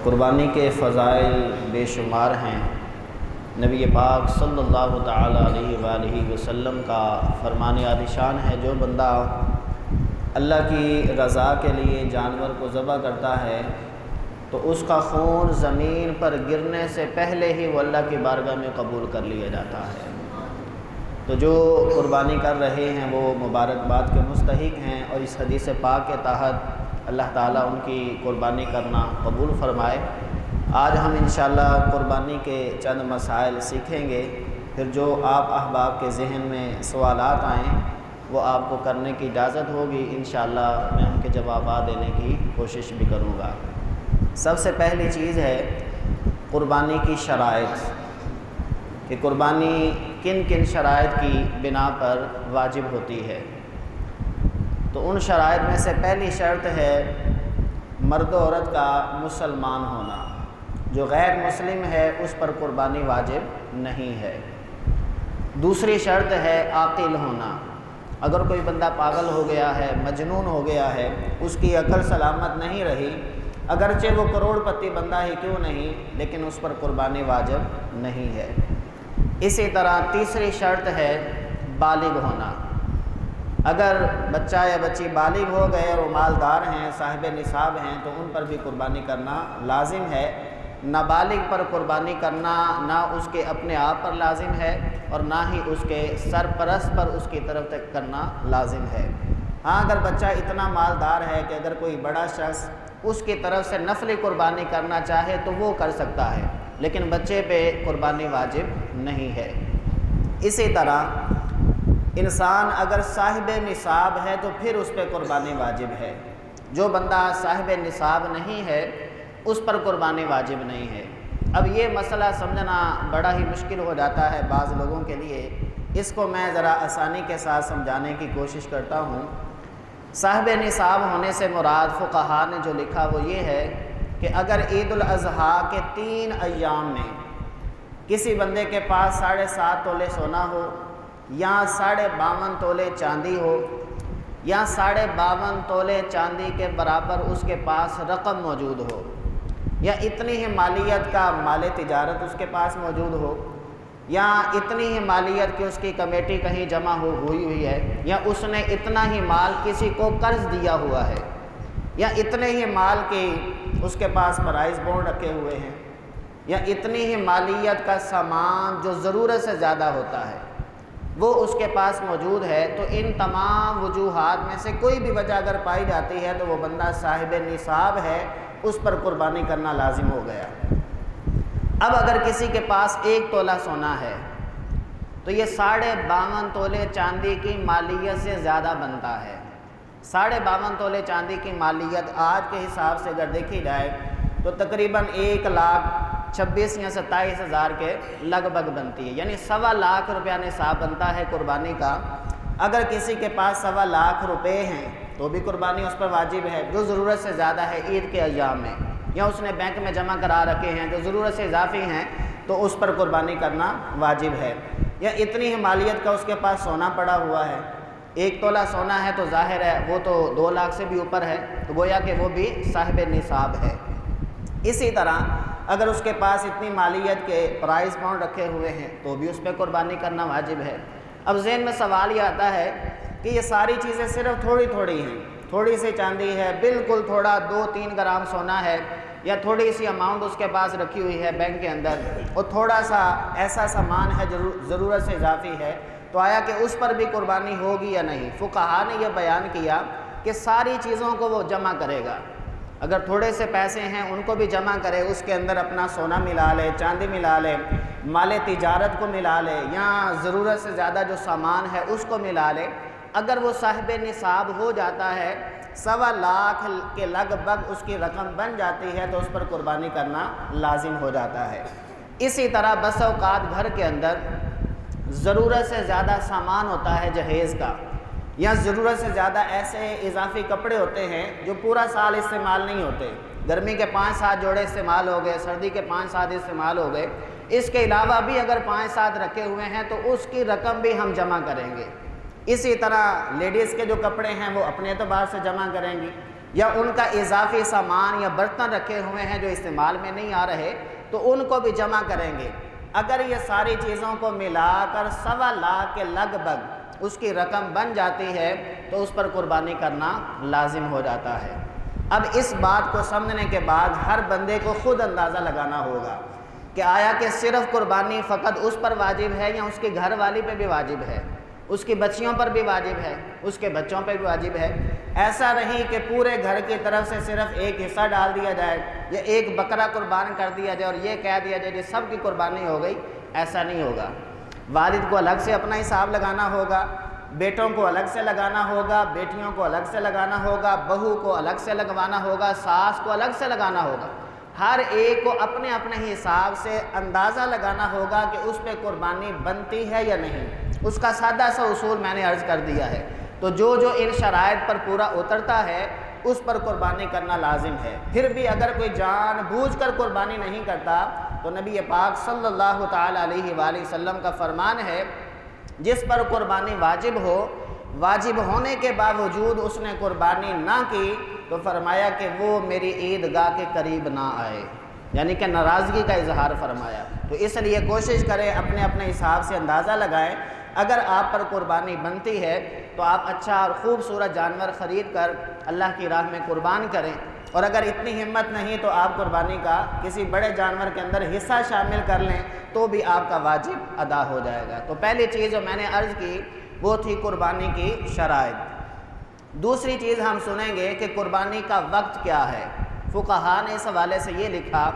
قربانی کے فضائل بے شمار ہیں۔ نبی پاک صلی اللہ تعالیٰ علیہ وآلہ وسلم کا فرمان عالی شان ہے، جو بندہ اللہ کی رضا کے لیے جانور کو ذبح کرتا ہے تو اس کا خون زمین پر گرنے سے پہلے ہی وہ اللہ کی بارگاہ میں قبول کر لیا جاتا ہے۔ تو جو قربانی کر رہے ہیں وہ مبارکباد کے مستحق ہیں، اور اس حدیث پاک کے تحت اللہ تعالیٰ ان کی قربانی کرنا قبول فرمائے۔ آج ہم انشاءاللہ قربانی کے چند مسائل سیکھیں گے، پھر جو آپ احباب کے ذہن میں سوالات آئیں وہ آپ کو کرنے کی اجازت ہوگی، انشاءاللہ میں ان کے جوابات دینے کی کوشش بھی کروں گا۔ سب سے پہلی چیز ہے قربانی کی شرائط، کہ قربانی کن کن شرائط کی بنا پر واجب ہوتی ہے۔ تو ان شرائط میں سے پہلی شرط ہے مرد و عورت کا مسلمان ہونا۔ جو غیر مسلم ہے اس پر قربانی واجب نہیں ہے۔ دوسری شرط ہے عاقل ہونا۔ اگر کوئی بندہ پاگل ہو گیا ہے، مجنون ہو گیا ہے، اس کی عقل سلامت نہیں رہی، اگرچہ وہ کروڑ پتی بندہ ہی کیوں نہیں، لیکن اس پر قربانی واجب نہیں ہے۔ اسی طرح تیسری شرط ہے بالغ ہونا۔ اگر بچہ یا بچی بالغ ہو گئے اور وہ مالدار ہیں، صاحب نصاب ہیں، تو ان پر بھی قربانی کرنا لازم ہے۔ نابالغ پر قربانی کرنا نہ اس کے اپنے آپ پر لازم ہے اور نہ ہی اس کے سرپرست پر اس کی طرف تک کرنا لازم ہے۔ ہاں، اگر بچہ اتنا مالدار ہے کہ اگر کوئی بڑا شخص اس کی طرف سے نفلی قربانی کرنا چاہے تو وہ کر سکتا ہے، لیکن بچے پہ قربانی واجب نہیں ہے۔ اسی طرح انسان اگر صاحب نصاب ہے تو پھر اس پہ قربانی واجب ہے۔ جو بندہ صاحب نصاب نہیں ہے اس پر قربانی واجب نہیں ہے۔ اب یہ مسئلہ سمجھنا بڑا ہی مشکل ہو جاتا ہے بعض لوگوں کے لیے، اس کو میں ذرا آسانی کے ساتھ سمجھانے کی کوشش کرتا ہوں۔ صاحب نصاب ہونے سے مراد فقہا نے جو لکھا وہ یہ ہے کہ اگر عید الاضحیٰ کے 3 ایام میں کسی بندے کے پاس 7.5 تولے سونا ہو، یا 52.5 تولے چاندی ہو، یا 52.5 تولے چاندی کے برابر اس کے پاس رقم موجود ہو، یا اتنی ہی مالیت کا مال تجارت اس کے پاس موجود ہو، یا اتنی ہی مالیت کی اس کی کمیٹی کہیں جمع ہوئی ہے، یا اس نے اتنا ہی مال کسی کو قرض دیا ہوا ہے، یا اتنے ہی مال کی اس کے پاس پرائز بونڈ رکھے ہوئے ہیں، یا اتنی ہی مالیت کا سامان جو ضرورت سے زیادہ ہوتا ہے وہ اس کے پاس موجود ہے، تو ان تمام وجوہات میں سے کوئی بھی وجہ اگر پائی جاتی ہے تو وہ بندہ صاحب نصاب ہے، اس پر قربانی کرنا لازم ہو گیا۔ اب اگر کسی کے پاس 1 تولہ سونا ہے تو یہ 52.5 تولے چاندی کی مالیت سے زیادہ بنتا ہے۔ 52.5 تولے چاندی کی مالیت آج کے حساب سے اگر دیکھی جائے تو تقریباً 1,26,000 یا 27,000 کے لگ بھگ بنتی ہے، یعنی 1.25 لاکھ روپیہ نصاب بنتا ہے قربانی کا۔ اگر کسی کے پاس 1.25 لاکھ روپے ہیں تو بھی قربانی اس پر واجب ہے، جو ضرورت سے زیادہ ہے عید کے ایام میں، یا اس نے بینک میں جمع کرا رکھے ہیں جو ضرورت سے اضافی ہیں تو اس پر قربانی کرنا واجب ہے۔ یا اتنی ہی مالیت کا اس کے پاس سونا پڑا ہوا ہے، 1 تولہ سونا ہے تو ظاہر ہے وہ تو 2 لاکھ سے بھی اوپر ہے، تو گویا کہ وہ بھی صاحب نصاب ہے۔ اسی طرح اگر اس کے پاس اتنی مالیت کے پرائز بانڈ رکھے ہوئے ہیں تو بھی اس پہ قربانی کرنا واجب ہے۔ اب ذہن میں سوال یہ آتا ہے کہ یہ ساری چیزیں صرف تھوڑی تھوڑی ہیں، تھوڑی سی چاندی ہے، بالکل تھوڑا 2-3 گرام سونا ہے، یا تھوڑی سی اماؤنٹ اس کے پاس رکھی ہوئی ہے بینک کے اندر، اور تھوڑا سا ایسا سامان ہے جو ضرورت سے اضافی ہے، تو آیا کہ اس پر بھی قربانی ہوگی یا نہیں؟ فقہا نے یہ بیان کیا کہ ساری چیزوں کو وہ جمع کرے گا۔ اگر تھوڑے سے پیسے ہیں ان کو بھی جمع کرے، اس کے اندر اپنا سونا ملا لے، چاندی ملا لے، مال تجارت کو ملا لے، یا ضرورت سے زیادہ جو سامان ہے اس کو ملا لے، اگر وہ صاحب نصاب ہو جاتا ہے، 1.25 لاکھ کے لگ بھگ اس کی رقم بن جاتی ہے، تو اس پر قربانی کرنا لازم ہو جاتا ہے۔ اسی طرح بس اوقات گھر کے اندر ضرورت سے زیادہ سامان ہوتا ہے جہیز کا، یا ضرورت سے زیادہ ایسے اضافی کپڑے ہوتے ہیں جو پورا سال استعمال نہیں ہوتے، گرمی کے 5-7 جوڑے استعمال ہو گئے، سردی کے 5-7 استعمال ہو گئے، اس کے علاوہ بھی اگر 5-7 رکھے ہوئے ہیں تو اس کی رقم بھی ہم جمع کریں گے۔ اسی طرح لیڈیز کے جو کپڑے ہیں وہ اپنے اعتبار سے جمع کریں گی، یا ان کا اضافی سامان یا برتن رکھے ہوئے ہیں جو استعمال میں نہیں آ رہے تو ان کو بھی جمع کریں گے۔ اگر یہ ساری چیزوں کو ملا کر 1.25 لاکھ کے لگ بھگ اس کی رقم بن جاتی ہے تو اس پر قربانی کرنا لازم ہو جاتا ہے۔ اب اس بات کو سمجھنے کے بعد ہر بندے کو خود اندازہ لگانا ہوگا کہ آیا کہ صرف قربانی فقط اس پر واجب ہے یا اس کی گھر والی پہ بھی واجب ہے، اس کی بچیوں پر بھی واجب ہے، اس کے بچوں پہ بھی واجب ہے۔ ایسا نہیں کہ پورے گھر کی طرف سے صرف ایک حصہ ڈال دیا جائے یا ایک بکرا قربان کر دیا جائے اور یہ کہہ دیا جائے کہ سب کی قربانی ہو گئی، ایسا نہیں ہوگا۔ والد کو الگ سے اپنا حساب لگانا ہوگا، بیٹوں کو الگ سے لگانا ہوگا، بیٹیوں کو الگ سے لگانا ہوگا، بہو کو الگ سے لگوانا ہوگا، ساس کو الگ سے لگانا ہوگا۔ ہر ایک کو اپنے اپنے حساب سے اندازہ لگانا ہوگا کہ اس پہ قربانی بنتی ہے یا نہیں۔ اس کا سادہ سا اصول میں نے عرض کر دیا ہے۔ تو جو جو ان شرائط پر پورا اترتا ہے اس پر قربانی کرنا لازم ہے۔ پھر بھی اگر کوئی جان بوجھ کر قربانی نہیں کرتا تو نبی پاک صلی اللہ تعالی علیہ وآلہ وسلم کا فرمان ہے، جس پر قربانی واجب ہو، واجب ہونے کے باوجود اس نے قربانی نہ کی تو فرمایا کہ وہ میری عیدگاہ کے قریب نہ آئے، یعنی کہ ناراضگی کا اظہار فرمایا۔ تو اس لیے کوشش کریں اپنے اپنے حساب سے اندازہ لگائیں۔ اگر آپ پر قربانی بنتی ہے تو آپ اچھا اور خوبصورت جانور خرید کر اللہ کی راہ میں قربان کریں، اور اگر اتنی ہمت نہیں تو آپ قربانی کا کسی بڑے جانور کے اندر حصہ شامل کر لیں تو بھی آپ کا واجب ادا ہو جائے گا۔ تو پہلی چیز جو میں نے عرض کی وہ تھی قربانی کی شرائط۔ دوسری چیز ہم سنیں گے کہ قربانی کا وقت کیا ہے۔ فقہاء نے اس حوالے سے یہ لکھا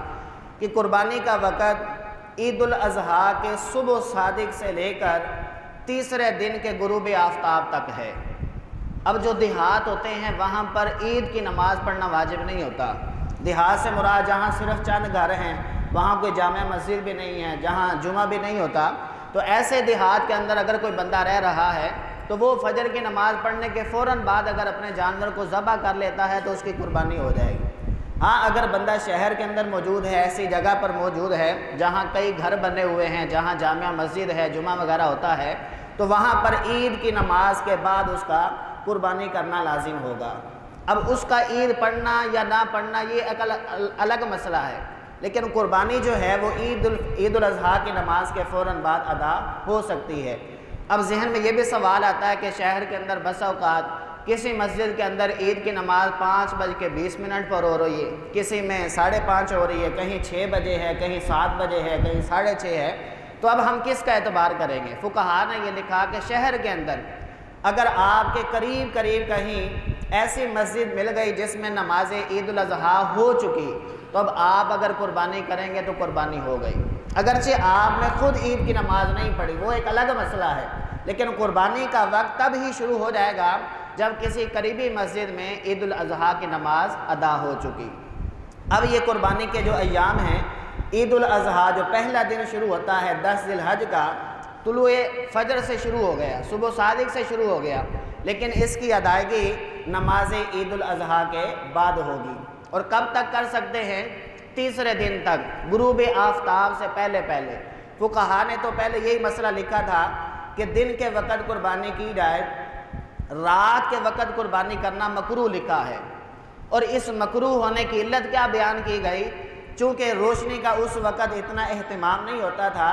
کہ قربانی کا وقت عید الاضحیٰ کے صبح صادق سے لے کر تیسرے دن کے غروب آفتاب تک ہے۔ اب جو دیہات ہوتے ہیں وہاں پر عید کی نماز پڑھنا واجب نہیں ہوتا۔ دیہات سے مراد جہاں صرف چند گھر ہیں، وہاں کوئی جامع مسجد بھی نہیں ہے، جہاں جمعہ بھی نہیں ہوتا، تو ایسے دیہات کے اندر اگر کوئی بندہ رہ رہا ہے تو وہ فجر کی نماز پڑھنے کے فوراً بعد اگر اپنے جانور کو ذبح کر لیتا ہے تو اس کی قربانی ہو جائے گی۔ ہاں اگر بندہ شہر کے اندر موجود ہے، ایسی جگہ پر موجود ہے جہاں کئی گھر بنے ہوئے ہیں، جہاں جامع مسجد ہے، جمعہ وغیرہ ہوتا ہے، تو وہاں پر عید کی نماز کے بعد اس کا قربانی کرنا لازم ہوگا۔ اب اس کا عید پڑھنا یا نہ پڑھنا یہ ایک الگ مسئلہ ہے، لیکن قربانی جو ہے وہ عید الاضحیٰ کی نماز کے فوراً بعد ادا ہو سکتی ہے۔ اب ذہن میں یہ بھی سوال آتا ہے کہ شہر کے اندر بس اوقات کسی مسجد کے اندر عید کی نماز 5:20 پر ہو رہی ہے، کسی میں 5:30 ہو رہی ہے، کہیں 6 بجے ہے، کہیں 7 بجے ہے، کہیں 6:30 ہے، تو اب ہم کس کا اعتبار کریں گے؟ فقہاء نے یہ لکھا کہ شہر کے اندر اگر آپ کے قریب کہیں ایسی مسجد مل گئی جس میں نماز عید الاضحیٰ ہو چکی تو اب آپ اگر قربانی کریں گے تو قربانی ہو گئی۔ اگرچہ آپ نے خود عید کی نماز نہیں پڑھی، وہ ایک الگ مسئلہ ہے، لیکن قربانی کا وقت تب ہی شروع ہو جائے گا جب کسی قریبی مسجد میں عید الاضحیٰ کی نماز ادا ہو چکی۔ اب یہ قربانی کے جو ایام ہیں، عید الاضحیٰ جو پہلا دن شروع ہوتا ہے 10 ذی الحج کا، طلوع فجر سے شروع ہو گیا، صبح صادق سے شروع ہو گیا، لیکن اس کی ادائیگی نماز عید الاضحیٰ کے بعد ہوگی۔ اور کب تک کر سکتے ہیں؟ تیسرے دن تک، غروب آفتاب سے پہلے۔ فقہاء نے تو پہلے یہی مسئلہ لکھا تھا کہ دن کے وقت قربانی کی جائے، رات کے وقت قربانی کرنا مکروہ لکھا ہے۔ اور اس مکروہ ہونے کی علت کیا بیان کی گئی؟ چونکہ روشنی کا اس وقت اتنا اہتمام نہیں ہوتا تھا،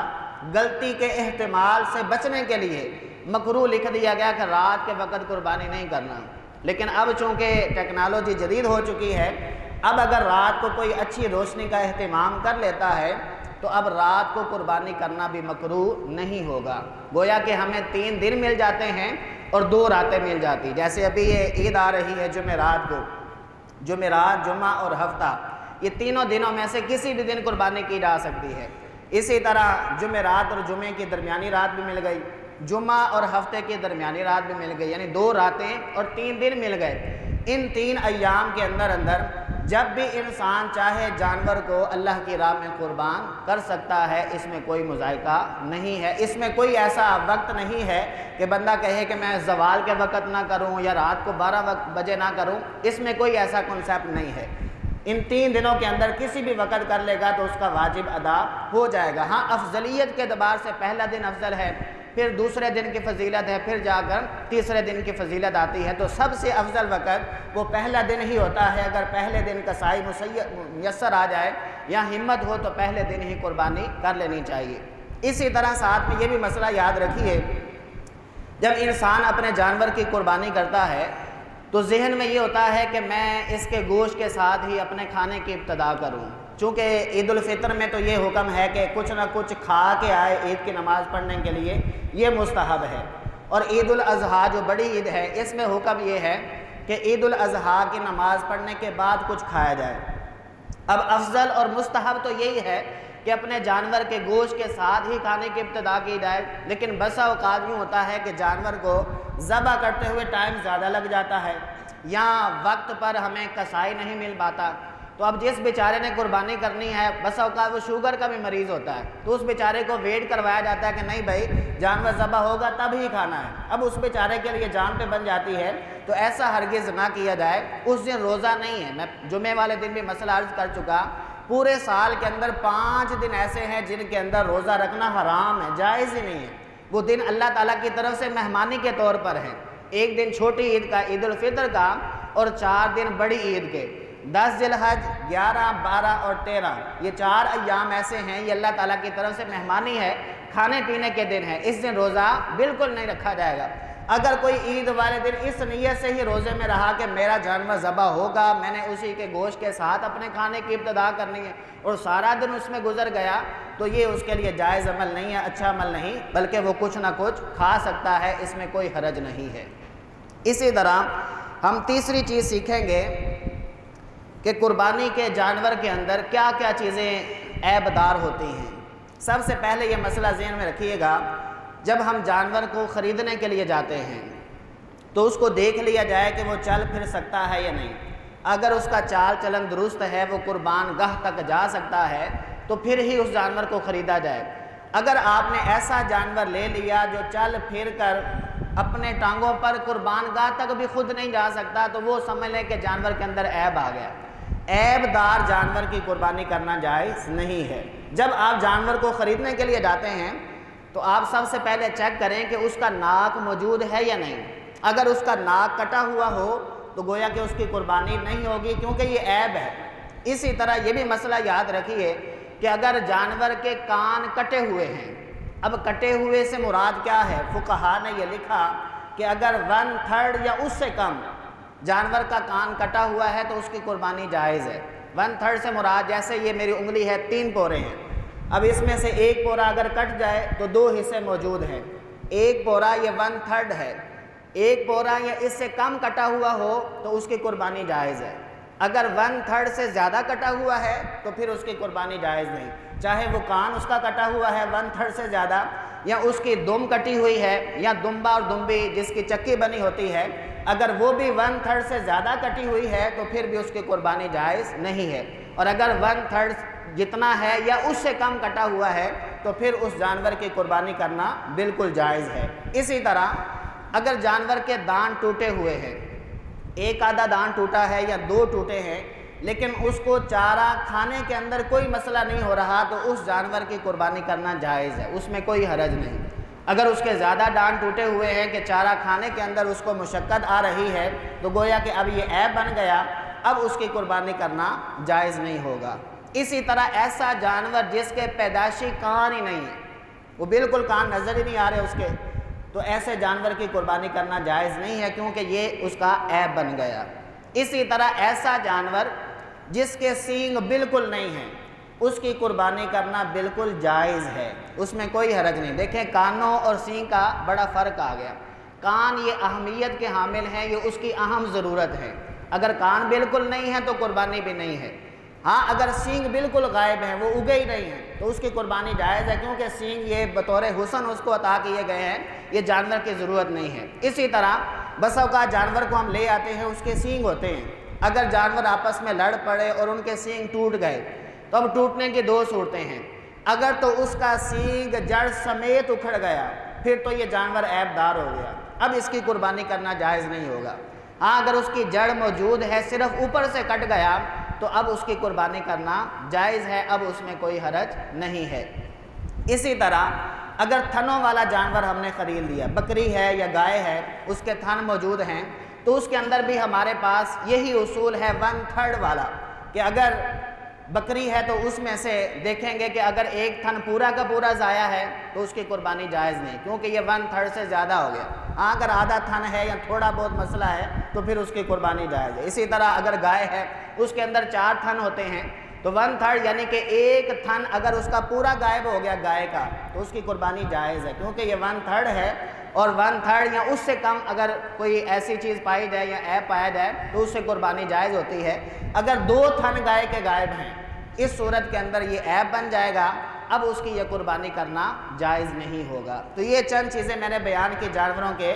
غلطی کے احتمال سے بچنے کے لیے مکروہ لکھ دیا گیا کہ رات کے وقت قربانی نہیں کرنا۔ لیکن اب چونکہ ٹیکنالوجی جدید ہو چکی ہے، اب اگر رات کو کوئی اچھی روشنی کا اہتمام کر لیتا ہے تو اب رات کو قربانی کرنا بھی مکروہ نہیں ہوگا۔ گویا کہ ہمیں 3 دن مل جاتے ہیں اور 2 راتیں مل جاتی، جیسے ابھی یہ عید آ رہی ہے جمعرات کو، جمعرات، جمعہ اور ہفتہ، یہ تینوں دنوں میں سے کسی بھی دن قربانی کی جا سکتی ہے۔ اسی طرح جمعرات اور جمعے کی درمیانی رات بھی مل گئی، جمعہ اور ہفتے کی درمیانی رات بھی مل گئی، یعنی 2 راتیں اور 3 دن مل گئے۔ ان 3 ایام کے اندر جب بھی انسان چاہے جانور کو اللہ کی راہ میں قربان کر سکتا ہے، اس میں کوئی مذائقہ نہیں ہے، اس میں کوئی ایسا وقت نہیں ہے کہ بندہ کہے کہ میں زوال کے وقت نہ کروں یا رات کو 12 بجے نہ کروں، اس میں کوئی ایسا کنسیپٹ نہیں ہے۔ ان 3 دنوں کے اندر کسی بھی وقت کر لے گا تو اس کا واجب ادا ہو جائے گا۔ ہاں افضلیت کے اعتبار سے پہلا دن افضل ہے، پھر دوسرے دن کی فضیلت ہے، پھر جا کر تیسرے دن کی فضیلت آتی ہے۔ تو سب سے افضل وقت وہ پہلا دن ہی ہوتا ہے۔ اگر پہلے دن کا سائی میسر آ جائے یا ہمت ہو تو پہلے دن ہی قربانی کر لینی چاہیے۔ اسی طرح ساتھ میں یہ بھی مسئلہ یاد رکھیے، جب انسان اپنے جانور کی قربانی کرتا ہے تو ذہن میں یہ ہوتا ہے کہ میں اس کے گوشت کے ساتھ ہی اپنے کھانے کی ابتدا کروں۔ چونکہ عید الفطر میں تو یہ حکم ہے کہ کچھ نہ کچھ کھا کے آئے عید کی نماز پڑھنے کے لیے، یہ مستحب ہے۔ اور عید الاضحیٰ جو بڑی عید ہے، اس میں حکم یہ ہے کہ عید الاضحیٰ کی نماز پڑھنے کے بعد کچھ کھایا جائے۔ اب افضل اور مستحب تو یہی ہے کہ اپنے جانور کے گوشت کے ساتھ ہی کھانے کی ابتدا کی جائے، لیکن بسا اوقات یوں ہوتا ہے کہ جانور کو ذبح کرتے ہوئے ٹائم زیادہ لگ جاتا ہے یا وقت پر ہمیں کسائی نہیں مل پاتا، تو اب جس بیچارے نے قربانی کرنی ہے بسا اوقات وہ شوگر کا بھی مریض ہوتا ہے، تو اس بیچارے کو ویٹ کروایا جاتا ہے کہ نہیں بھائی جانور ذبح ہوگا تب ہی کھانا ہے۔ اب اس بیچارے کے لیے جان پہ بن جاتی ہے، تو ایسا ہرگز نہ کیا جائے۔ اس دن روزہ نہیں ہے، میں جمعے والے دن بھی مسئلہ عرض کر چکا، پورے سال کے اندر 5 دن ایسے ہیں جن کے اندر روزہ رکھنا حرام ہے، جائز ہی نہیں ہے۔ وہ دن اللہ تعالیٰ کی طرف سے مہمانی کے طور پر ہے، ایک دن چھوٹی عید کا عید الفطر کا اور 4 دن بڑی عید کے، 10 ذی الحج، 11، 12 اور 13، یہ 4 ایام ایسے ہیں، یہ اللہ تعالیٰ کی طرف سے مہمانی ہے، کھانے پینے کے دن ہے، اس دن روزہ بالکل نہیں رکھا جائے گا۔ اگر کوئی عید والے دن اس نیت سے ہی روزے میں رہا کہ میرا جانور ذبح ہوگا، میں نے اسی کے گوشت کے ساتھ اپنے کھانے کی ابتدا کرنی ہے، اور سارا دن اس میں گزر گیا، تو یہ اس کے لیے جائز عمل نہیں ہے، اچھا عمل نہیں، بلکہ وہ کچھ نہ کچھ کھا سکتا ہے، اس میں کوئی حرج نہیں ہے۔ اسی طرح ہم تیسری چیز سیکھیں گے کہ قربانی کے جانور کے اندر کیا کیا چیزیں عیبدار ہوتی ہیں۔ سب سے پہلے یہ مسئلہ ذہن میں رکھیے گا، جب ہم جانور کو خریدنے کے لیے جاتے ہیں تو اس کو دیکھ لیا جائے کہ وہ چل پھر سکتا ہے یا نہیں۔ اگر اس کا چال چلن درست ہے، وہ قربان گاہ تک جا سکتا ہے، تو پھر ہی اس جانور کو خریدا جائے۔ اگر آپ نے ایسا جانور لے لیا جو چل پھر کر اپنے ٹانگوں پر قربان گاہ تک بھی خود نہیں جا سکتا، تو وہ سمجھ لیں کہ جانور کے اندر عیب آ گیا۔ عیب دار جانور کی قربانی کرنا جائز نہیں ہے۔ جب آپ جانور کو خریدنے کے لیے جاتے ہیں تو آپ سب سے پہلے چیک کریں کہ اس کا ناک موجود ہے یا نہیں۔ اگر اس کا ناک کٹا ہوا ہو تو گویا کہ اس کی قربانی نہیں ہوگی، کیونکہ یہ عیب ہے۔ اسی طرح یہ بھی مسئلہ یاد رکھیے کہ اگر جانور کے کان کٹے ہوئے ہیں، اب کٹے ہوئے سے مراد کیا ہے؟ فقہا نے یہ لکھا کہ اگر 1/3 یا اس سے کم جانور کا کان کٹا ہوا ہے تو اس کی قربانی جائز ہے۔ 1/3 سے مراد جیسے یہ میری انگلی ہے، 3 پورے ہیں، اب اس میں سے ایک پورا اگر کٹ جائے تو 2 حصے موجود ہیں، ایک پورا یہ 1/3 ہے، ایک پورا یا اس سے کم کٹا ہوا ہو تو اس کی قربانی جائز ہے۔ اگر 1/3 سے زیادہ کٹا ہوا ہے تو پھر اس کی قربانی جائز نہیں، چاہے وہ کان اس کا کٹا ہوا ہے 1/3 سے زیادہ، یا اس کی دم کٹی ہوئی ہے، یا دمبا اور دمبی جس کی چکی بنی ہوتی ہے، اگر وہ بھی 1/3 سے زیادہ کٹی ہوئی ہے تو پھر بھی اس کی قربانی جائز نہیں ہے۔ اور اگر 1/3 جتنا ہے یا اس سے کم کٹا ہوا ہے تو پھر اس جانور کی قربانی کرنا بالکل جائز ہے۔ اسی طرح اگر جانور کے دان ٹوٹے ہوئے ہیں، ایک آدھا دان ٹوٹا ہے یا 2 ٹوٹے ہیں، لیکن اس کو چارہ کھانے کے اندر کوئی مسئلہ نہیں ہو رہا، تو اس جانور کی قربانی کرنا جائز ہے، اس میں کوئی حرج نہیں۔ اگر اس کے زیادہ دان ٹوٹے ہوئے ہیں کہ چارہ کھانے کے اندر اس کو مشقت آ رہی ہے، تو گویا کہ اب یہ عیب بن گیا، اب اس کی قربانی کرنا جائز نہیں ہوگا۔ اسی طرح ایسا جانور جس کے پیدائشی کان ہی نہیں ہے، وہ بالکل کان نظر ہی نہیں آ رہے اس کے، تو ایسے جانور کی قربانی کرنا جائز نہیں ہے، کیونکہ یہ اس کا عیب بن گیا۔ اسی طرح ایسا جانور جس کے سینگ بالکل نہیں ہیں، اس کی قربانی کرنا بالکل جائز ہے، اس میں کوئی حرج نہیں۔ دیکھیں کانوں اور سینگ کا بڑا فرق آ گیا۔ کان یہ اہمیت کے حامل ہیں، یہ اس کی اہم ضرورت ہے، اگر کان بالکل نہیں ہے تو قربانی بھی نہیں ہے۔ ہاں اگر سینگ بالکل غائب ہیں، وہ اگے ہی نہیں ہیں، تو اس کی قربانی جائز ہے، کیونکہ سینگ یہ بطور حسن اس کو عطا کیے گئے ہیں، یہ جانور کی ضرورت نہیں ہے۔ اسی طرح بس اوقات جانور کو ہم لے آتے ہیں، اس کے سینگ ہوتے ہیں، اگر جانور آپس میں لڑ پڑے اور ان کے سینگ ٹوٹ گئے تو اب ٹوٹنے کی 2 صورتیں ہیں۔ اگر تو اس کا سینگ جڑ سمیت اکھڑ گیا پھر تو یہ جانور عیب دار ہو گیا، اب اس کی قربانی کرنا جائز نہیں ہوگا۔ ہاں اگر اس کی جڑ موجود ہے، صرف اوپر سے کٹ گیا، تو اب اس کی قربانی کرنا جائز ہے، اب اس میں کوئی حرج نہیں ہے۔ اسی طرح اگر تھنوں والا جانور ہم نے خرید لیا، بکری ہے یا گائے ہے، اس کے تھن موجود ہیں، تو اس کے اندر بھی ہمارے پاس یہی اصول ہے 1/3 والا، کہ اگر بکری ہے تو اس میں سے دیکھیں گے کہ اگر ایک تھن پورا کا پورا ضائع ہے تو اس کی قربانی جائز نہیں، کیونکہ یہ 1/3 سے زیادہ ہو گیا۔ ہاں اگر آدھا تھن ہے یا تھوڑا بہت مسئلہ ہے تو پھر اس کی قربانی جائز ہے۔ اسی طرح اگر گائے ہے، اس کے اندر 4 تھن ہوتے ہیں، تو 1/3 یعنی کہ ایک تھن اگر اس کا پورا غائب ہو گیا گائے کا تو اس کی قربانی جائز ہے، کیونکہ یہ 1/3 ہے، اور 1/3 یا اس سے کم اگر کوئی ایسی چیز پائی جائے یا عیب پایا جائے تو اس سے قربانی جائز ہوتی ہے۔ اگر 2 تھن گائے کے غائب ہیں، اس صورت کے اندر یہ عیب بن جائے گا، اب اس کی یہ قربانی کرنا جائز نہیں ہوگا۔ تو یہ چند چیزیں میں نے بیان کی جانوروں کے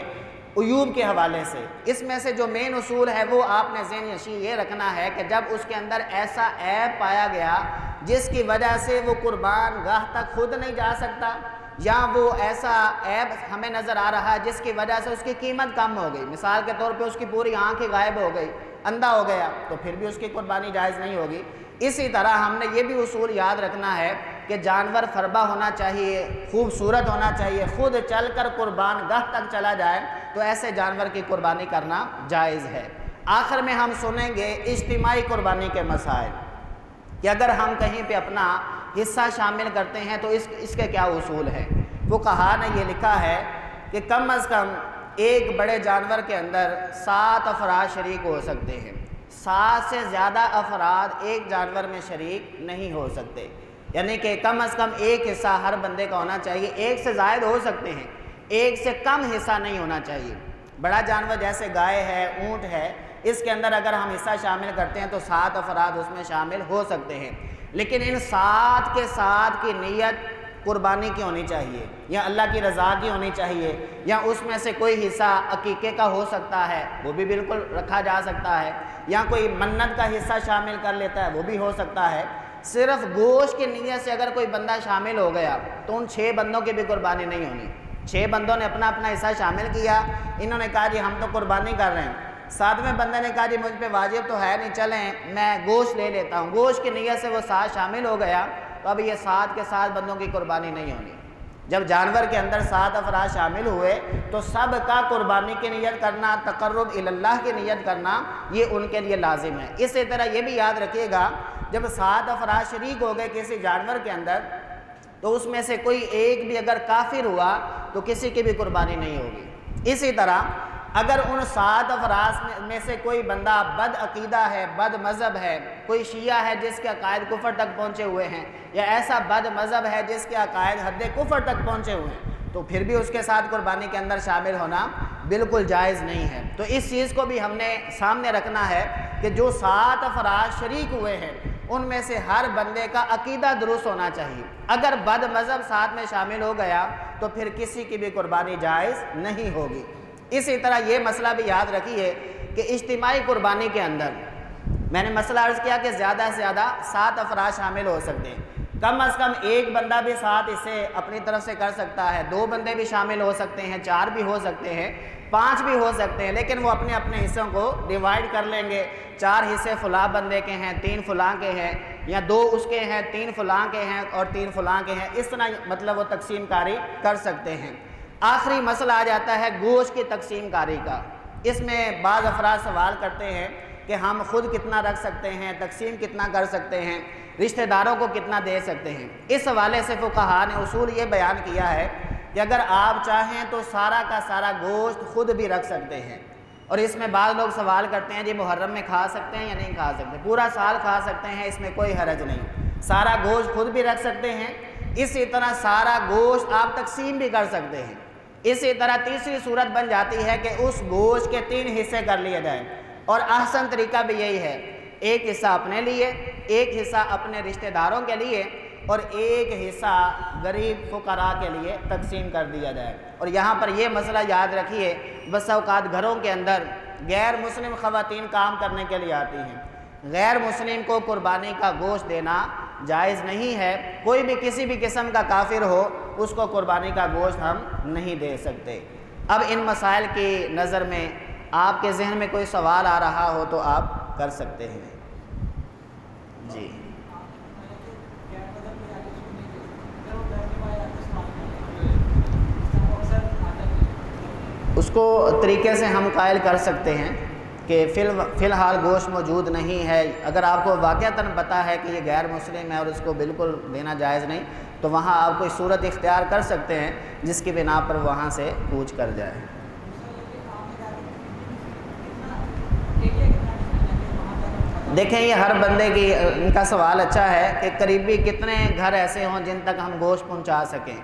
عیوب کے حوالے سے۔ اس میں سے جو مین اصول ہے وہ آپ نے ذہن نشین یہ رکھنا ہے کہ جب اس کے اندر ایسا عیب پایا گیا جس کی وجہ سے وہ قربان گاہ تک خود نہیں جا سکتا، یا وہ ایسا عیب ہمیں نظر آ رہا ہے جس کی وجہ سے اس کی قیمت کم ہو گئی، مثال کے طور پہ اس کی پوری آنکھ غائب ہو گئی، اندھا ہو گیا، تو پھر بھی اس کی قربانی جائز نہیں ہوگی۔ اسی طرح ہم نے یہ بھی اصول یاد رکھنا ہے کہ جانور فربا ہونا چاہیے، خوبصورت ہونا چاہیے، خود چل کر قربان گاہ تک چلا جائے تو ایسے جانور کی قربانی کرنا جائز ہے۔ آخر میں ہم سنیں گے اجتماعی قربانی کے مسائل، کہ اگر ہم کہیں پہ اپنا حصہ شامل کرتے ہیں تو اس کے کیا اصول ہیں۔ فقہا نے یہ لکھا ہے کہ کم از کم ایک بڑے جانور کے اندر 7 افراد شریک ہو سکتے ہیں، 7 سے زیادہ افراد ایک جانور میں شریک نہیں ہو سکتے، یعنی کہ کم از کم ایک حصہ ہر بندے کا ہونا چاہیے۔ ایک سے زائد ہو سکتے ہیں، ایک سے کم حصہ نہیں ہونا چاہیے۔ بڑا جانور جیسے گائے ہے، اونٹ ہے، اس کے اندر اگر ہم حصہ شامل کرتے ہیں تو 7 افراد اس میں شامل ہو سکتے ہیں، لیکن ان 7 کے ساتھ کی نیت قربانی کی ہونی چاہیے، یا اللہ کی رضا کی ہونی چاہیے، یا اس میں سے کوئی حصہ عقیقے کا ہو سکتا ہے، وہ بھی بالکل رکھا جا سکتا ہے، یا کوئی منت کا حصہ شامل کر لیتا ہے، وہ بھی ہو سکتا ہے۔ صرف گوشت کی نیت سے اگر کوئی بندہ شامل ہو گیا تو ان 6 بندوں کی بھی قربانی نہیں ہونی۔ 6 بندوں نے اپنا اپنا حصہ شامل کیا، انہوں نے کہا جی ہم تو قربانی کر رہے ہیں، 7ویں بندے نے کہا جی مجھ پہ واجب تو ہے نہیں، چلیں میں گوشت لے لیتا ہوں، گوشت کی نیت سے وہ 7 شامل ہو گیا، تو اب یہ 7 کے 7 بندوں کی قربانی نہیں ہونی۔ جب جانور کے اندر 7 افراد شامل ہوئے تو سب کا قربانی کی نیت کرنا، تقرب اللہ کی نیت کرنا، یہ ان کے لیے لازم ہے۔ اسی طرح یہ بھی یاد رکھیے گا، جب 7 افراد شریک ہو گئے کسی جانور کے اندر تو اس میں سے کوئی ایک بھی اگر کافر ہوا تو کسی کی بھی قربانی نہیں ہوگی۔ اسی طرح اگر ان 7 افراد میں سے کوئی بندہ بد عقیدہ ہے، بد مذہب ہے، کوئی شیعہ ہے جس کے عقائد کفر تک پہنچے ہوئے ہیں، یا ایسا بد مذہب ہے جس کے عقائد حد کفر تک پہنچے ہوئے ہیں، تو پھر بھی اس کے ساتھ قربانی کے اندر شامل ہونا بالکل جائز نہیں ہے۔ تو اس چیز کو بھی ہم نے سامنے رکھنا ہے کہ جو 7 افراد شریک ہوئے ہیں ان میں سے ہر بندے کا عقیدہ درست ہونا چاہیے۔ اگر بد مذہب ساتھ میں شامل ہو گیا تو پھر کسی کی بھی قربانی جائز نہیں ہوگی۔ اسی طرح یہ مسئلہ بھی یاد رکھیے کہ اجتماعی قربانی کے اندر میں نے مسئلہ عرض کیا کہ زیادہ سے زیادہ 7 افراد شامل ہو سکتے ہیں، کم از کم ایک بندہ بھی 7 اسے اپنی طرف سے کر سکتا ہے، 2 بندے بھی شامل ہو سکتے ہیں، 4 بھی ہو سکتے ہیں، 5 بھی ہو سکتے ہیں، لیکن وہ اپنے اپنے حصوں کو ڈیوائیڈ کر لیں گے، 4 حصے فلاں بندے کے ہیں، 3 فلاں کے ہیں، یا 2 اس کے ہیں، 3 فلاں کے ہیں اور 3 فلاں کے ہیں، اس طرح مطلب وہ تقسیم کاری کر سکتے ہیں۔ آخری مسئلہ آ جاتا ہے گوشت کی تقسیم کاری کا۔ اس میں بعض افراد سوال کرتے ہیں کہ ہم خود کتنا رکھ سکتے ہیں، تقسیم کتنا کر سکتے ہیں، رشتہ داروں کو کتنا دے سکتے ہیں۔ اس حوالے سے فقہا نے اصول یہ بیان کیا ہے کہ اگر آپ چاہیں تو سارا کا سارا گوشت خود بھی رکھ سکتے ہیں، اور اس میں بعض لوگ سوال کرتے ہیں جی محرم میں کھا سکتے ہیں یا نہیں کھا سکتے، پورا سال کھا سکتے ہیں، اس میں کوئی حرج نہیں، سارا گوشت خود بھی رکھ سکتے ہیں، اسی طرح سارا گوشت آپ تقسیم بھی کر سکتے ہیں۔ اسی طرح تیسری صورت بن جاتی ہے کہ اس گوشت کے 3 حصے کر لیے جائیں، اور احسن طریقہ بھی یہی ہے، ایک حصہ اپنے لیے، ایک حصہ اپنے رشتہ داروں کے لیے، اور ایک حصہ غریب فقراء کے لیے تقسیم کر دیا جائے۔ اور یہاں پر یہ مسئلہ یاد رکھیے، بس اوقات گھروں کے اندر غیر مسلم خواتین کام کرنے کے لیے آتی ہیں، غیر مسلم کو قربانی کا گوشت دینا جائز نہیں ہے، کوئی بھی کسی بھی قسم کا کافر ہو اس کو قربانی کا گوشت ہم نہیں دے سکتے۔ اب ان مسائل کی نظر میں آپ کے ذہن میں کوئی سوال آ رہا ہو تو آپ کر سکتے ہیں۔ جی اس کو طریقے سے ہم قائل کر سکتے ہیں کہ فی الحال گوشت موجود نہیں ہے. اگر آپ کو واقعتاً پتہ ہے کہ یہ غیر مسلم ہے اور اس کو بالکل دینا جائز نہیں، تو وہاں آپ کوئی صورت اختیار کر سکتے ہیں جس کی بنا پر وہاں سے کوچ کر جائے. دیکھیں یہ ہر بندے کی ان کا سوال اچھا ہے کہ قریبی کتنے گھر ایسے ہوں جن تک ہم گوشت پہنچا سکیں.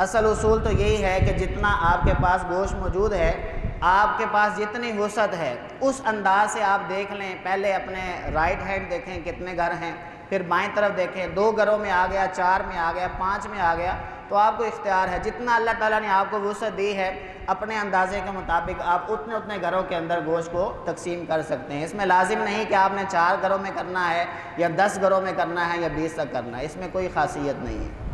اصل اصول تو یہی ہے کہ جتنا آپ کے پاس گوشت موجود ہے، آپ کے پاس جتنی وسعت ہے اس انداز سے آپ دیکھ لیں. پہلے اپنے رائٹ ہینڈ دیکھیں کتنے گھر ہیں، پھر بائیں طرف دیکھیں 2 گھروں میں آ گیا، 4 میں آ گیا، 5 میں آ گیا، تو آپ کو اختیار ہے جتنا اللہ تعالیٰ نے آپ کو وسعت دی ہے اپنے اندازے کے مطابق آپ اتنے گھروں کے اندر گوشت کو تقسیم کر سکتے ہیں. اس میں لازم نہیں کہ آپ نے 4 گھروں میں کرنا ہے یا 10 گھروں میں کرنا ہے یا 20 تک کرنا ہے، اس میں کوئی خاصیت نہیں ہے.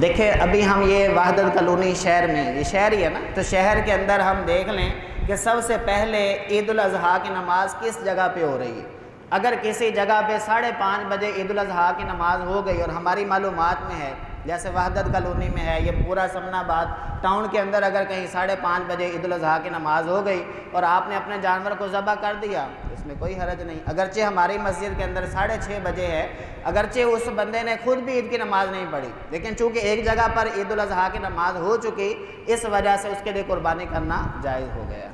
دیکھیں ابھی ہم یہ وحدت کالونی شہر میں، یہ شہر ہی ہے نا، تو شہر کے اندر ہم دیکھ لیں کہ سب سے پہلے عید الاضحیٰ کی نماز کس جگہ پہ ہو رہی ہے. اگر کسی جگہ پہ 5:30 بجے عید الاضحیٰ کی نماز ہو گئی اور ہماری معلومات میں ہے، جیسے وحدت کالونی میں ہے، یہ پورا سمن آباد ٹاؤن کے اندر اگر کہیں 5:30 بجے عید الاضحیٰ کی نماز ہو گئی اور آپ نے اپنے جانور کو ذبح کر دیا، اس میں کوئی حرج نہیں. اگرچہ ہماری مسجد کے اندر 6:30 بجے ہے، اگرچہ اس بندے نے خود بھی عید کی نماز نہیں پڑھی، لیکن چونکہ ایک جگہ پر عید الاضحیٰ کی نماز ہو چکی، اس وجہ سے اس کے لیے قربانی کرنا جائز ہو گیا.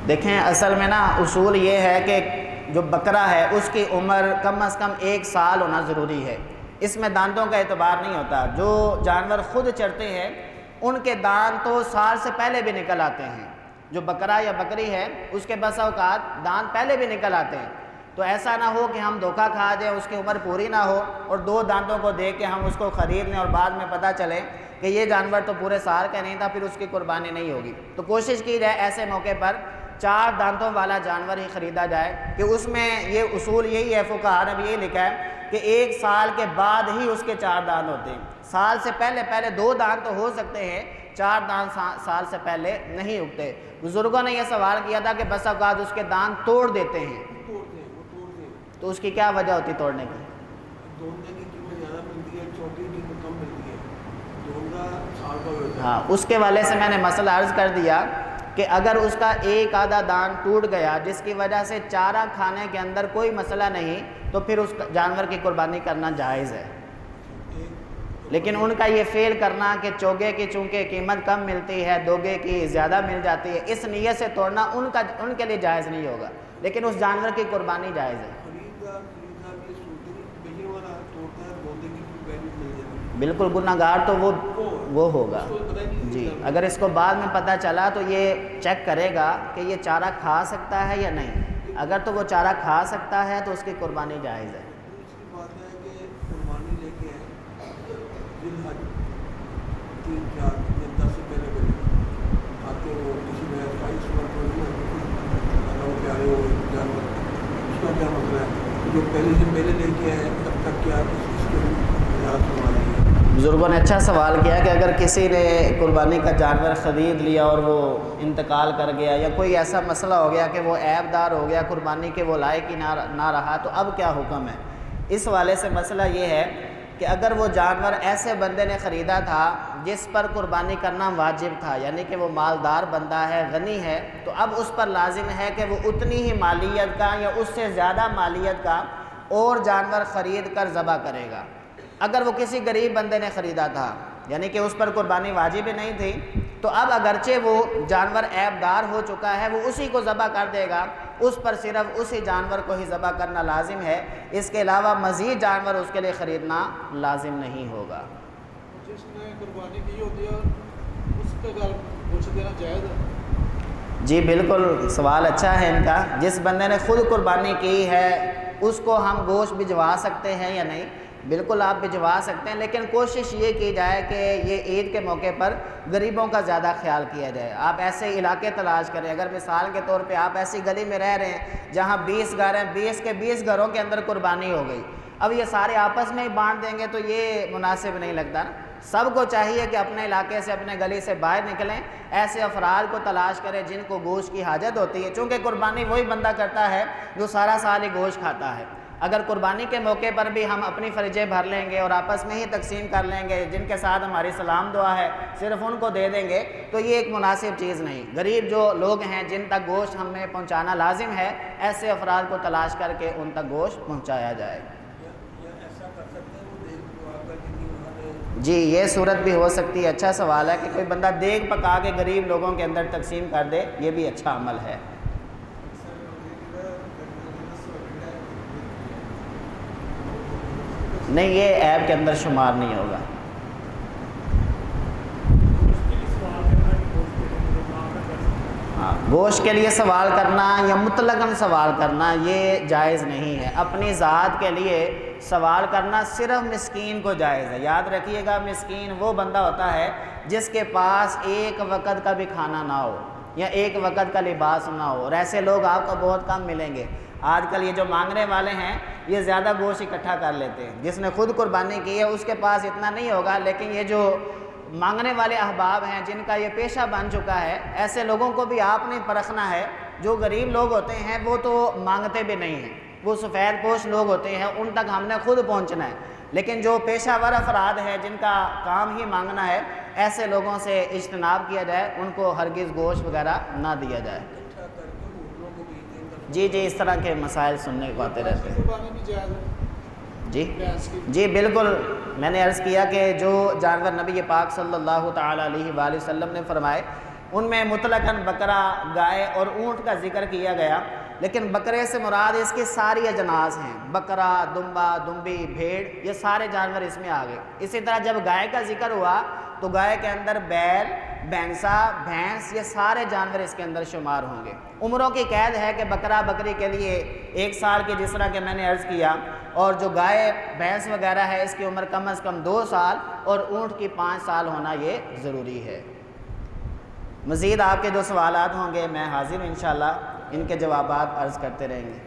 دیکھیں اصل میں نا اصول یہ ہے کہ جو بکرا ہے اس کی عمر کم از کم 1 سال ہونا ضروری ہے. اس میں دانتوں کا اعتبار نہیں ہوتا. جو جانور خود چرتے ہیں ان کے دانت تو سال سے پہلے بھی نکل آتے ہیں. جو بکرا یا بکری ہے اس کے بسا اوقات دانت پہلے بھی نکل آتے ہیں. تو ایسا نہ ہو کہ ہم دھوکہ کھا جائیں، اس کی عمر پوری نہ ہو اور 2 دانتوں کو دیکھ کے ہم اس کو خرید لیں اور بعد میں پتہ چلے کہ یہ جانور تو پورے سال کا نہیں تھا، پھر اس کی قربانی نہیں ہوگی. تو کوشش کی جائے ایسے موقع پر 4 دانتوں والا جانور ہی خریدا جائے، کہ اس میں یہ اصول یہی ہے، فقہاء نے بھی یہی لکھا ہے کہ 1 سال کے بعد ہی اس کے 4 دانت ہوتے ہیں. سال سے پہلے 2 دانت تو ہو سکتے ہیں، 4 دانت سال سے پہلے نہیں اگتے. بزرگوں نے یہ سوال کیا تھا کہ بس اوقات اس کے دانت توڑ دیتے ہیں، تو اس کی کیا وجہ ہوتی توڑنے کی؟ ہاں، اس کے والے سے میں نے مسئلہ عرض کر دیا کہ اگر اس کا 1 آدھا دان ٹوٹ گیا جس کی وجہ سے چارہ کھانے کے اندر کوئی مسئلہ نہیں، تو پھر اس جانور کی قربانی کرنا جائز ہے. لیکن ان کا یہ فعل کرنا کہ چوگے کی چونکہ قیمت کم ملتی ہے، دوگے کی زیادہ مل جاتی ہے، اس نیت سے توڑنا ان کے لیے جائز نہیں ہوگا، لیکن اس جانور کی قربانی جائز ہے. بالکل گناہگار تو وہ ہوگا. جی اگر اس کو بعد میں پتہ چلا تو یہ چیک کرے گا کہ یہ چارہ کھا سکتا ہے یا نہیں. اگر تو وہ چارہ کھا سکتا ہے تو اس کی قربانی جائز ہے. بزرگوں نے اچھا سوال کیا کہ اگر کسی نے قربانی کا جانور خرید لیا اور وہ انتقال کر گیا یا کوئی ایسا مسئلہ ہو گیا کہ وہ عیب دار ہو گیا، قربانی کے وہ لائق ہی نہ رہا، تو اب کیا حکم ہے؟ اس والے سے مسئلہ یہ ہے کہ اگر وہ جانور ایسے بندے نے خریدا تھا جس پر قربانی کرنا واجب تھا، یعنی کہ وہ مالدار بندہ ہے، غنی ہے، تو اب اس پر لازم ہے کہ وہ اتنی ہی مالیت کا یا اس سے زیادہ مالیت کا اور جانور خرید کر ذبح کرے گا. اگر وہ کسی غریب بندے نے خریدا تھا یعنی کہ اس پر قربانی واجب ہی نہیں تھی، تو اب اگرچہ وہ جانور عیب دار ہو چکا ہے، وہ اسی کو ذبح کر دے گا، اس پر صرف اسی جانور کو ہی ذبح کرنا لازم ہے، اس کے علاوہ مزید جانور اس کے لیے خریدنا لازم نہیں ہوگا. جس نے قربانی کی ہوتی ہے اس کے گھر گوشت دینا جائز ہے؟ جی بالکل، سوال اچھا ہے ان کا. جس بندے نے خود قربانی کی ہے اس کو ہم گوشت بھجوا سکتے ہیں یا نہیں؟ بالکل آپ بھجوا سکتے ہیں، لیکن کوشش یہ کی جائے کہ یہ عید کے موقع پر غریبوں کا زیادہ خیال کیا جائے. آپ ایسے علاقے تلاش کریں. اگر مثال کے طور پہ آپ ایسی گلی میں رہ رہے ہیں جہاں 20 گھر ہیں، 20 کے 20 گھروں کے اندر قربانی ہو گئی، اب یہ سارے آپس میں ہی بانٹ دیں گے تو یہ مناسب نہیں لگتا نا۔ سب کو چاہیے کہ اپنے علاقے سے اپنے گلی سے باہر نکلیں، ایسے افراد کو تلاش کریں جن کو گوشت کی حاجت ہوتی ہے، چونکہ قربانی وہی بندہ کرتا ہے جو سارا سال ہی گوشت کھاتا ہے۔ اگر قربانی کے موقع پر بھی ہم اپنی فرجیں بھر لیں گے اور آپس میں ہی تقسیم کر لیں گے، جن کے ساتھ ہماری سلام دعا ہے صرف ان کو دے دیں گے، تو یہ ایک مناسب چیز نہیں۔ غریب جو لوگ ہیں جن تک گوشت ہمیں پہنچانا لازم ہے، ایسے افراد کو تلاش کر کے ان تک گوشت پہنچایا جائے۔ جی یہ صورت بھی ہو سکتی ہے، اچھا سوال ہے کہ کوئی بندہ دیگ پکا کے غریب لوگوں کے اندر تقسیم کر دے، یہ بھی اچھا عمل ہے۔ نہیں، یہ عیب کے اندر شمار نہیں ہوگا۔ ہاں، گوشت کے لیے سوال کرنا یا مطلقاً سوال کرنا یہ جائز نہیں ہے۔ اپنی ذات کے لیے سوال کرنا صرف مسکین کو جائز ہے۔ یاد رکھیے گا، مسکین وہ بندہ ہوتا ہے جس کے پاس ایک وقت کا بھی کھانا نہ ہو یا ایک وقت کا لباس نہ ہو، اور ایسے لوگ آپ کو بہت کم ملیں گے۔ آج کل یہ جو مانگنے والے ہیں یہ زیادہ گوشت اکٹھا کر لیتے ہیں، جس نے خود قربانی کی ہے اس کے پاس اتنا نہیں ہوگا، لیکن یہ جو مانگنے والے احباب ہیں جن کا یہ پیشہ بن چکا ہے، ایسے لوگوں کو بھی آپ نے پرکھنا ہے۔ جو غریب لوگ ہوتے ہیں وہ تو مانگتے بھی نہیں ہیں، وہ سفید پوش لوگ ہوتے ہیں، ان تک ہم نے خود پہنچنا ہے، لیکن جو پیشہ ور افراد ہیں جن کا کام ہی مانگنا ہے، ایسے لوگوں سے اجتناب کیا جائے، ان کو ہرگز گوشت وغیرہ نہ دیا جائے۔ جی اس طرح کے مسائل سننے کو آتے رہتے ہیں۔ جی بالکل، میں نے عرض کیا کہ جو جانور نبی پاک صلی اللہ تعالیٰ علیہ وآلہ وسلم نے فرمائے ان میں مطلقاً بکرا، گائے اور اونٹ کا ذکر کیا گیا، لیکن بکرے سے مراد اس کی ساری اجناس ہیں، بکرا، دمبا، دمبی، بھیڑ، یہ سارے جانور اس میں آ گئے۔ اسی طرح جب گائے کا ذکر ہوا تو گائے کے اندر بیل، بھینسا، بھینس، یہ سارے جانور اس کے اندر شمار ہوں گے۔ عمروں کی قید ہے کہ بکرا بکری کے لیے 1 سال کی، جس طرح کہ میں نے عرض کیا، اور جو گائے بھینس وغیرہ ہے اس کی عمر کم از کم 2 سال اور اونٹ کی 5 سال ہونا یہ ضروری ہے۔ مزید آپ کے جو سوالات ہوں گے میں حاضر ہوں انشاءاللہ، ان کے جوابات عرض کرتے رہیں گے۔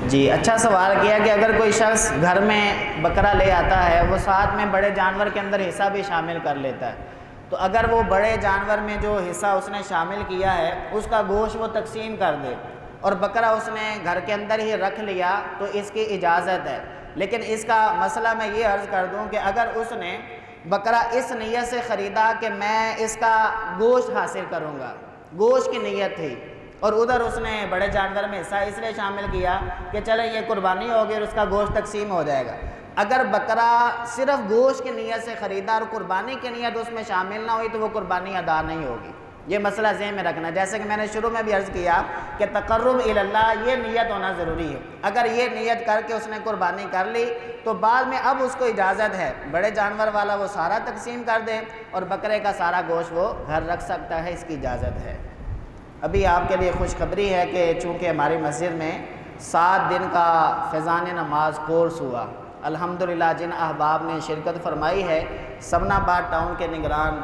جی اچھا سوال کیا کہ اگر کوئی شخص گھر میں بکرا لے آتا ہے، وہ ساتھ میں بڑے جانور کے اندر حصہ بھی شامل کر لیتا ہے، تو اگر وہ بڑے جانور میں جو حصہ اس نے شامل کیا ہے اس کا گوشت وہ تقسیم کر دے اور بکرا اس نے گھر کے اندر ہی رکھ لیا تو اس کی اجازت ہے۔ لیکن اس کا مسئلہ میں یہ عرض کر دوں کہ اگر اس نے بکرا اس نیت سے خریدا کہ میں اس کا گوشت حاصل کروں گا، گوشت کی نیت تھی، اور ادھر اس نے بڑے جانور میں حصہ اس لیے شامل کیا کہ چلے یہ قربانی ہوگی اور اس کا گوشت تقسیم ہو جائے گا، اگر بکرا صرف گوشت کی نیت سے خریدا اور قربانی کی نیت اس میں شامل نہ ہوئی تو وہ قربانی ادا نہیں ہوگی۔ یہ مسئلہ ذہن میں رکھنا، جیسے کہ میں نے شروع میں بھی عرض کیا کہ تقرب الی اللہ یہ نیت ہونا ضروری ہے۔ اگر یہ نیت کر کے اس نے قربانی کر لی تو بعد میں اب اس کو اجازت ہے بڑے جانور والا وہ سارا تقسیم کر دے اور بکرے کا سارا گوشت وہ گھر رکھ سکتا ہے، اس کی اجازت ہے۔ ابھی آپ کے لیے خوشخبری ہے کہ چونکہ ہماری مسجد میں 7 دن کا فیضان نماز کورس ہوا، الحمدللہ جن احباب نے شرکت فرمائی ہے، سمنا آباد ٹاؤن کے نگران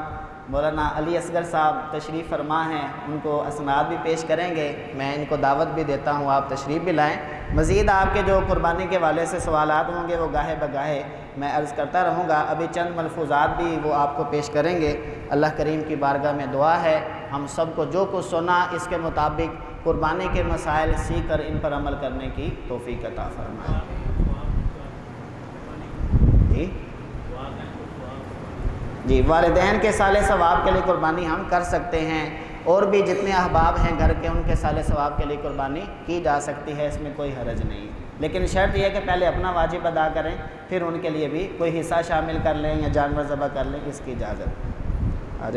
مولانا علی اصغر صاحب تشریف فرما ہیں، ان کو اسناد بھی پیش کریں گے، میں ان کو دعوت بھی دیتا ہوں آپ تشریف بھی لائیں۔ مزید آپ کے جو قربانی کے حوالے سے سوالات ہوں گے وہ گاہے بگاہے میں عرض کرتا رہوں گا، ابھی چند ملفوظات بھی وہ آپ کو پیش کریں گے۔ اللہ کریم کی بارگاہ میں دعا ہے ہم سب کو جو کچھ سنا اس کے مطابق قربانی کے مسائل سیکھ کر ان پر عمل کرنے کی توفیق عطا فرمائے۔ جی والدین کے صالح ثواب کے لیے قربانی ہم کر سکتے ہیں، اور بھی جتنے احباب ہیں گھر کے ان کے صالح ثواب کے لیے قربانی کی جا سکتی ہے، اس میں کوئی حرج نہیں، لیکن شرط یہ ہے کہ پہلے اپنا واجب ادا کریں، پھر ان کے لیے بھی کوئی حصہ شامل کر لیں یا جانور ذبح کر لیں، اس کی اجازت۔